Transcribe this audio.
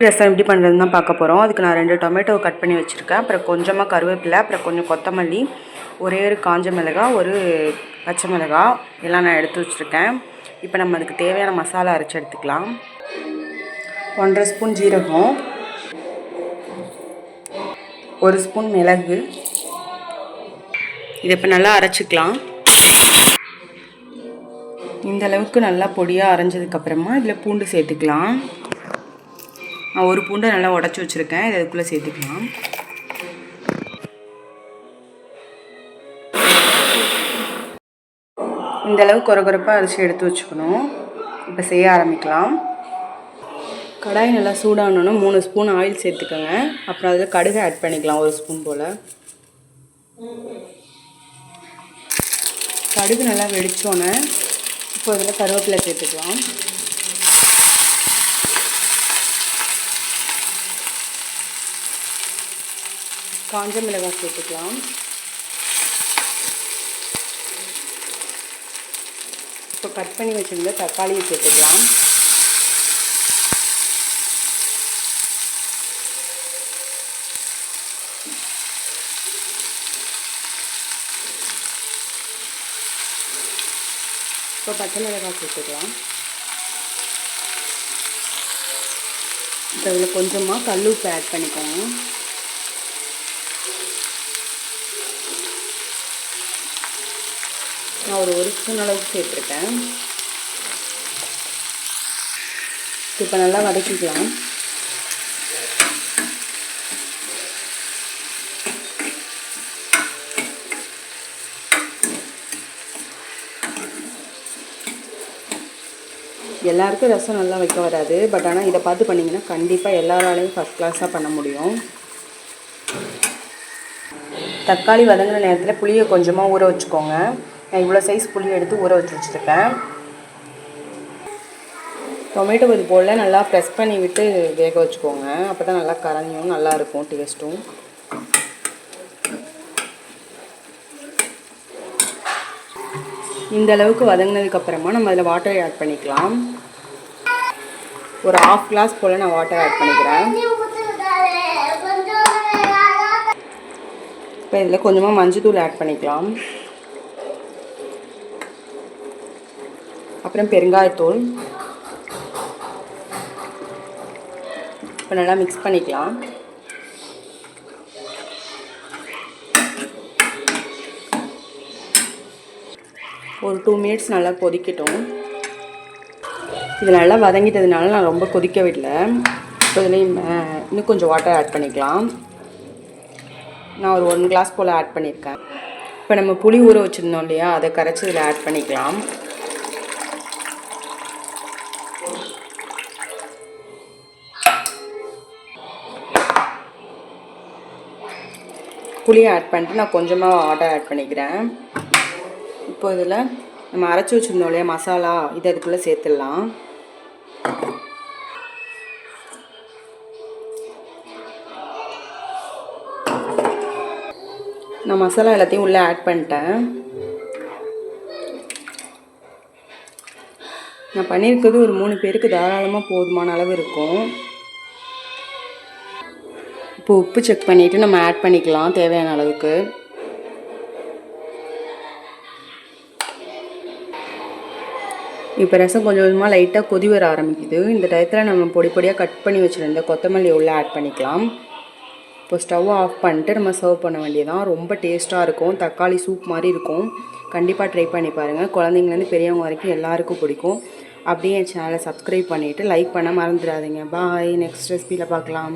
ரசம் எப்படி பண்ணுறதுன்னு தான் பார்க்க போகிறோம். அதுக்கு நான் 2 டொமேட்டோ கட் பண்ணி வச்சுருக்கேன். அப்புறம் கொஞ்சமாக கருவேப்பிலை, அப்புறம் கொஞ்சம் கொத்தமல்லி, ஒரே ஒரு காஞ்ச மிளகாய், ஒரு பச்சை மிளகாய் எல்லாம் நான் எடுத்து வச்சுருக்கேன். இப்போ நம்ம அதுக்கு தேவையான மசாலா அரைச்சி எடுத்துக்கலாம். 1.5 ஸ்பூன் ஜீரகம், 1 ஸ்பூன் மிளகு. இதை இப்போ நல்லா அரைச்சிக்கலாம். இந்த அளவுக்கு நல்லா பொடியாக அரைஞ்சதுக்கப்புறமா இதில் பூண்டு சேர்த்துக்கலாம். நான் ஒரு பூண்டை நல்லா உடச்சி வச்சுருக்கேன். இதை அதுக்குள்ளே சேர்த்துக்கலாம். இந்த அளவுக்கு கொரகொரப்பாக அரிசி எடுத்து வச்சுக்கணும். இப்போ செய்ய ஆரம்பிக்கலாம். கடாய் நல்லா சூடானோன்னா 3 ஸ்பூன் ஆயில் சேர்த்துக்கோங்க. அப்புறம் அதில் கடுகு ஆட் பண்ணிக்கலாம், 1 ஸ்பூன் போல். கடுகு நல்லா வெடித்தோன்னே இப்போ அதில் கருவேப்பிலை சேர்த்துக்கலாம். காஞ்ச மிளகாய் சேர்த்துக்கலாம். இப்போ கட் பண்ணி வச்சுருந்த தக்காளியை சேர்த்துக்கலாம். இப்போ பச்சை மிளகாய் சேர்த்துக்கலாம். இப்போ இதில் கொஞ்சமாக கல் உப்பு ஆட் பண்ணிக்கோங்க. நான் ஒரு ஸ்பூன் அளவுக்கு சேர்த்துருக்கேன். இப்போ நல்லா வதக்கிக்கலாம். எல்லாருக்கும் ரசம் நல்லா வைக்க வராது. பட் ஆனால் இதை பார்த்து பண்ணிங்கன்னா கண்டிப்பாக எல்லாராலையும் ஃபஸ்ட் கிளாஸாக பண்ண முடியும். தக்காளி வதங்குற நேரத்தில் புளியை கொஞ்சமாக ஊற வச்சுக்கோங்க. நான் இவ்வளோ சைஸ் புளி எடுத்து ஊற வச்சுருக்கேன். டொமேட்டோ இது போல் நல்லா ப்ரெஸ் பண்ணி விட்டு வேக வச்சுக்கோங்க. அப்போ தான் நல்லா கரையும், நல்லாயிருக்கும் டேஸ்ட்டும். இந்த அளவுக்கு வதங்கினதுக்கப்புறமா நம்ம அதில் வாட்டர் ஆட் பண்ணிக்கலாம். ஒரு 1/2 கிளாஸ் போல் நான் வாட்டர் ஆட் பண்ணிக்கிறேன். இப்போ இதில் கொஞ்சமாக மஞ்சள் ஆட் பண்ணிக்கலாம். அப்புறம் பெருங்காயத்தூள். இப்போ நல்லா மிக்ஸ் பண்ணிக்கலாம். ஒரு 2 மினிட்ஸ் நல்லா கொதிக்கட்டும். இது நல்லா வதங்கிட்டதுனால நான் ரொம்ப கொதிக்க விடல. இப்போ இதில் இன்னும் கொஞ்சம் வாட்டர் ஆட் பண்ணிக்கலாம். நான் ஒரு 1 கிளாஸ் போல் ஆட் பண்ணியிருக்கேன். இப்போ நம்ம புளி ஊற வச்சுருந்தோம் இல்லையா, அதை கரைச்சி இதில் ஆட் பண்ணிக்கலாம். புளியை ஆட் பண்ணிட்டு நான் கொஞ்சமாக வாட்டர் ஆட் பண்ணிக்கிறேன். இப்போ இதில் நம்ம அரைச்சி வச்சுருந்தோம் இல்லையா மசாலா, இதை அதுக்குள்ளே சேர்த்துடலாம். நான் மசாலா எல்லாத்தையும் உள்ளே ஆட் பண்ணிட்டேன். நான் பண்ணியிருக்கிறது ஒரு 3 பேருக்கு தாராளமாக போதுமான அளவு இருக்கும். இப்போ உப்பு செக் பண்ணிவிட்டு நம்ம ஆட் பண்ணிக்கலாம் தேவையான அளவுக்கு. இப்போ ரசம் கொஞ்சம் கொஞ்சமாக லைட்டாக கொதி வர ஆரம்பிக்குது. இந்த டயத்தில் நம்ம பொடி பொடியாக கட் பண்ணி வச்சுருந்த கொத்தமல்லி உள்ளே ஆட் பண்ணிக்கலாம். இப்போ ஸ்டவ் ஆஃப் பண்ணிட்டு நம்ம சர்வ் பண்ண வேண்டியதான். ரொம்ப டேஸ்ட்டாக இருக்கும். தக்காளி சூப் மாதிரி இருக்கும். கண்டிப்பாக ட்ரை பண்ணி பாருங்கள். குழந்தைங்கலேருந்து பெரியவங்க வரைக்கும் எல்லாருக்கும் பிடிக்கும். அப்படியே என் சேனலை சப்ஸ்கிரைப் பண்ணிவிட்டு லைக் பண்ண மறந்துடாதீங்க. பாய். நெக்ஸ்ட் ரெசிபியில் பார்க்கலாம்.